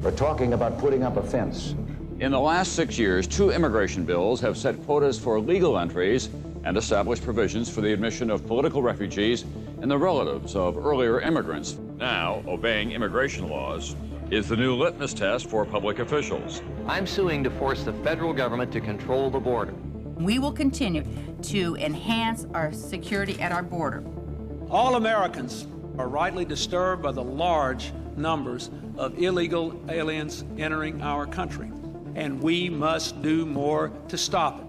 or talking about putting up a fence. In the last 6 years, 2 immigration bills have set quotas for legal entries and established provisions for the admission of political refugees and the relatives of earlier immigrants. Now, obeying immigration laws is the new litmus test for public officials. I'm suing to force the federal government to control the border. We will continue to enhance our security at our border. All Americans are rightly disturbed by the large numbers of illegal aliens entering our country, and we must do more to stop it.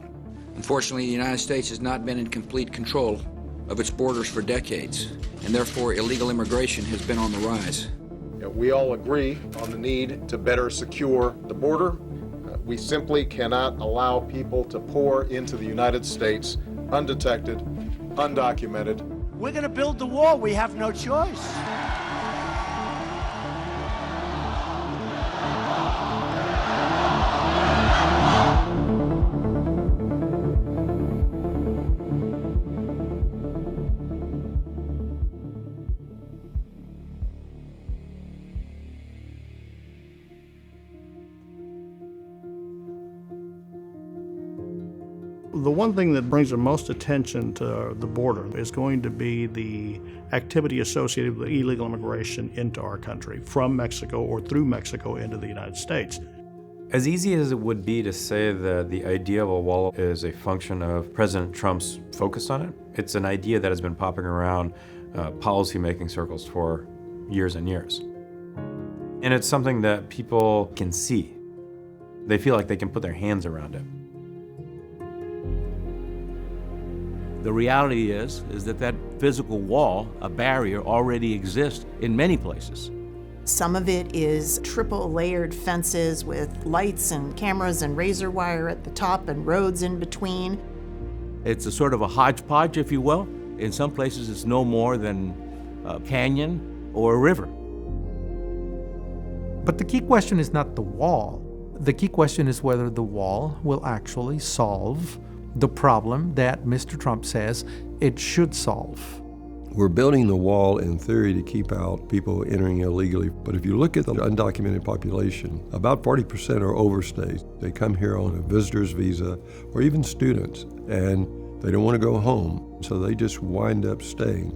Unfortunately, the United States has not been in complete control of its borders for decades, and therefore illegal immigration has been on the rise. We all agree on the need to better secure the border. We simply cannot allow people to pour into the United States undetected, undocumented. We're going to build the wall. We have no choice. The one thing that brings the most attention to the border is going to be the activity associated with illegal immigration into our country from Mexico or through Mexico into the United States. As easy as it would be to say that the idea of a wall is a function of President Trump's focus on it, it's an idea that has been popping around policy-making circles for years and years. And it's something that people can see. They feel like they can put their hands around it. The reality is that physical wall, a barrier, already exists in many places. Some of it is triple layered fences with lights and cameras and razor wire at the top and roads in between. It's a sort of a hodgepodge, if you will. In some places it's no more than a canyon or a river. But the key question is not the wall. The key question is whether the wall will actually solve the problem that Mr. Trump says it should solve. We're building the wall in theory to keep out people entering illegally, but if you look at the undocumented population, about 40% are overstays. They come here on a visitor's visa or even students, and they don't want to go home, so they just wind up staying.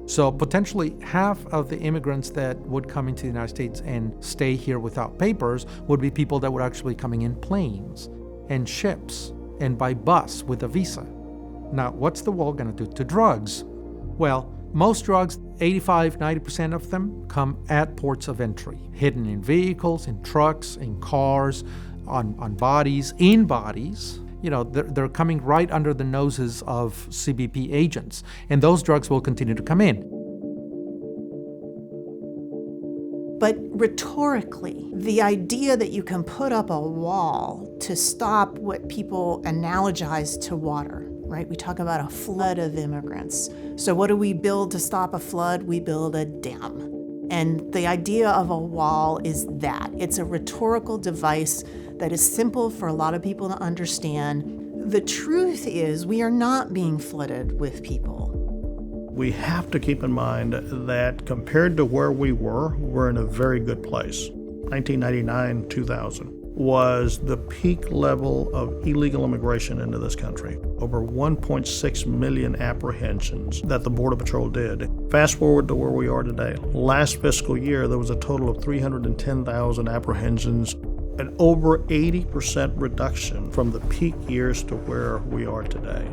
So potentially half of the immigrants that would come into the United States and stay here without papers would be people that were actually coming in planes and ships and by bus with a visa. Now, what's the wall going to do to drugs? Well, most drugs, 85-90% of them, come at ports of entry, hidden in vehicles, in trucks, in cars, on bodies, in bodies. You know, they're coming right under the noses of CBP agents, and those drugs will continue to come in. But rhetorically, the idea that you can put up a wall to stop what people analogize to water, right? We talk about a flood of immigrants. So what do we build to stop a flood? We build a dam. And the idea of a wall is that. It's a rhetorical device that is simple for a lot of people to understand. The truth is we are not being flooded with people. We have to keep in mind that compared to where we were, we're in a very good place. 1999-2000 was the peak level of illegal immigration into this country. Over 1.6 million apprehensions that the Border Patrol did. Fast forward to where we are today. Last fiscal year, there was a total of 310,000 apprehensions, an over 80% reduction from the peak years to where we are today.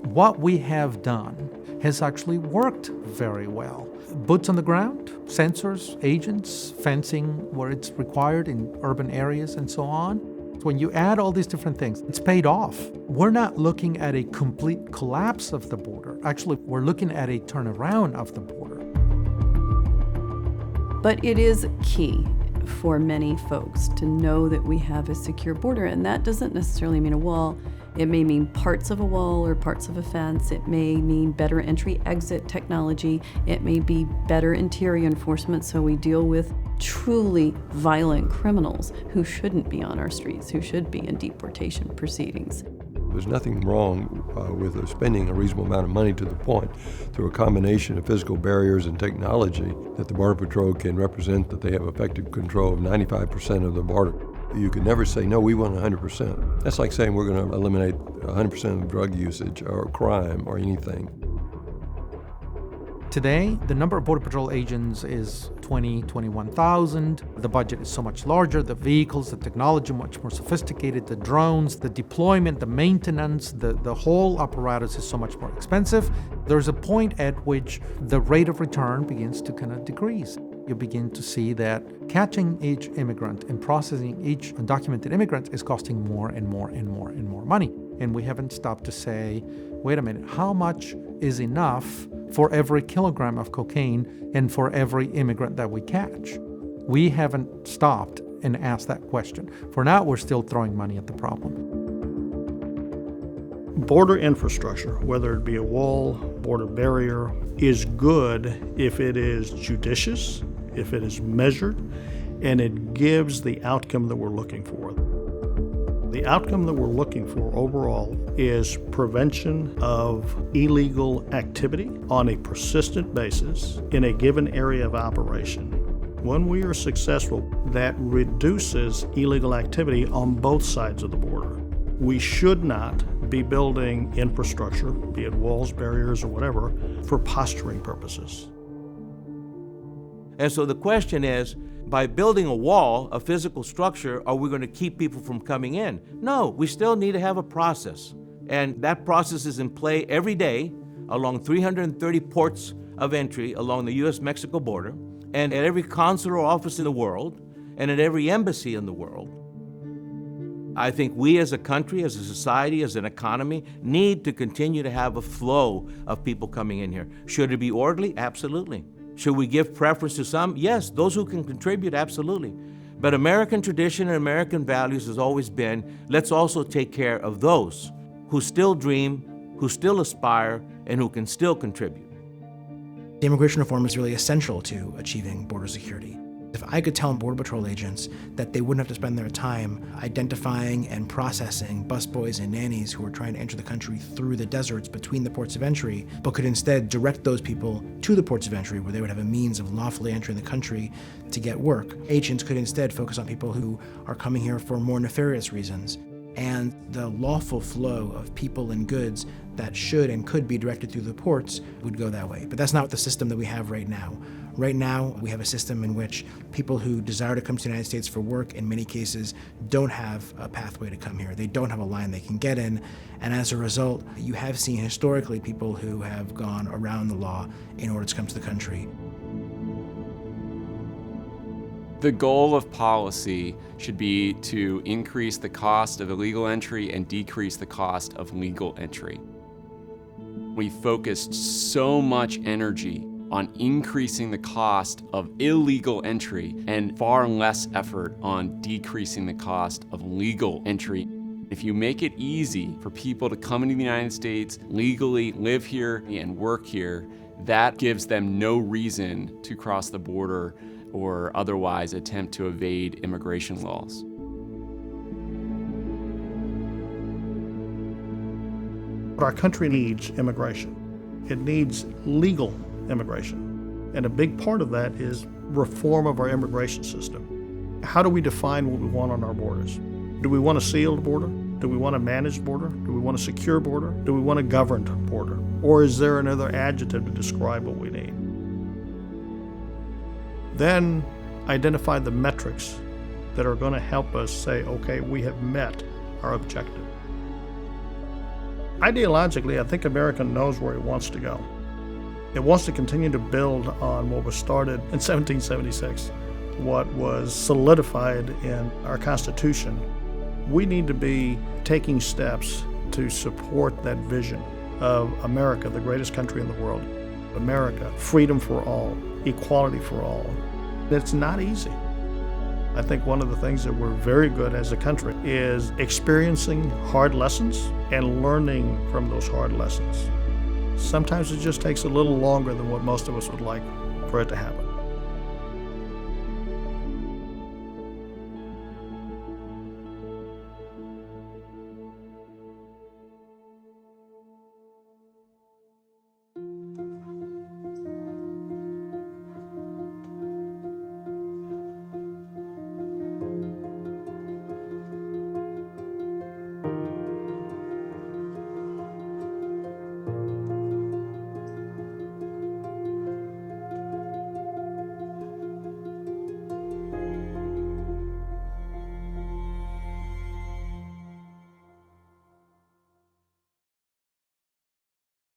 What we have done has actually worked very well. Boots on the ground, sensors, agents, fencing where it's required in urban areas and so on. When you add all these different things, it's paid off. We're not looking at a complete collapse of the border. Actually, we're looking at a turnaround of the border. But it is key for many folks to know that we have a secure border, and that doesn't necessarily mean a wall. It may mean parts of a wall or parts of a fence. It may mean better entry-exit technology. It may be better interior enforcement so we deal with truly violent criminals who shouldn't be on our streets, who should be in deportation proceedings. There's nothing wrong with spending a reasonable amount of money to the point, through a combination of physical barriers and technology, that the Border Patrol can represent that they have effective control of 95% of the border. You can never say, no, we want 100%. That's like saying we're going to eliminate 100% of drug usage or crime or anything. Today, the number of Border Patrol agents is 21,000. The budget is so much larger, the vehicles, the technology much more sophisticated, the drones, the deployment, the maintenance, the whole apparatus is so much more expensive. There's a point at which the rate of return begins to kind of decrease. You begin to see that catching each immigrant and processing each undocumented immigrant is costing more and more and more and more money. And we haven't stopped to say, wait a minute, how much is enough for every kilogram of cocaine and for every immigrant that we catch? We haven't stopped and asked that question. For now, we're still throwing money at the problem. Border infrastructure, whether it be a wall, border barrier, is good if it is judicious, if it is measured, and it gives the outcome that we're looking for. The outcome that we're looking for overall is prevention of illegal activity on a persistent basis in a given area of operation. When we are successful, that reduces illegal activity on both sides of the border. We should not be building infrastructure, be it walls, barriers, or whatever, for posturing purposes. And so the question is, by building a wall, a physical structure, are we going to keep people from coming in? No, we still need to have a process. And that process is in play every day along 330 ports of entry along the U.S.-Mexico border, and at every consular office in the world, and at every embassy in the world. I think we as a country, as a society, as an economy, need to continue to have a flow of people coming in here. Should it be orderly? Absolutely. Should we give preference to some? Yes, those who can contribute, absolutely. But American tradition and American values has always been, let's also take care of those who still dream, who still aspire, and who can still contribute. Immigration reform is really essential to achieving border security. If I could tell Border Patrol agents that they wouldn't have to spend their time identifying and processing busboys and nannies who are trying to enter the country through the deserts between the ports of entry, but could instead direct those people to the ports of entry where they would have a means of lawfully entering the country to get work, agents could instead focus on people who are coming here for more nefarious reasons. And the lawful flow of people and goods that should and could be directed through the ports would go that way. But that's not the system that we have right now. Right now, we have a system in which people who desire to come to the United States for work, in many cases, don't have a pathway to come here. They don't have a line they can get in. And as a result, you have seen historically people who have gone around the law in order to come to the country. The goal of policy should be to increase the cost of illegal entry and decrease the cost of legal entry. We focused so much energy on increasing the cost of illegal entry and far less effort on decreasing the cost of legal entry. If you make it easy for people to come into the United States, legally live here and work here, that gives them no reason to cross the border or otherwise attempt to evade immigration laws. Our country needs immigration. It needs legal immigration. And a big part of that is reform of our immigration system. How do we define what we want on our borders? Do we want a sealed border? Do we want a managed border? Do we want a secure border? Do we want a governed border? Or is there another adjective to describe what we need? Then identify the metrics that are going to help us say, okay, we have met our objective. Ideologically, I think America knows where it wants to go. It wants to continue to build on what was started in 1776, what was solidified in our Constitution. We need to be taking steps to support that vision of America, the greatest country in the world. America, freedom for all, equality for all. It's not easy. I think one of the things that we're very good as a country is experiencing hard lessons and learning from those hard lessons. Sometimes it just takes a little longer than what most of us would like for it to happen.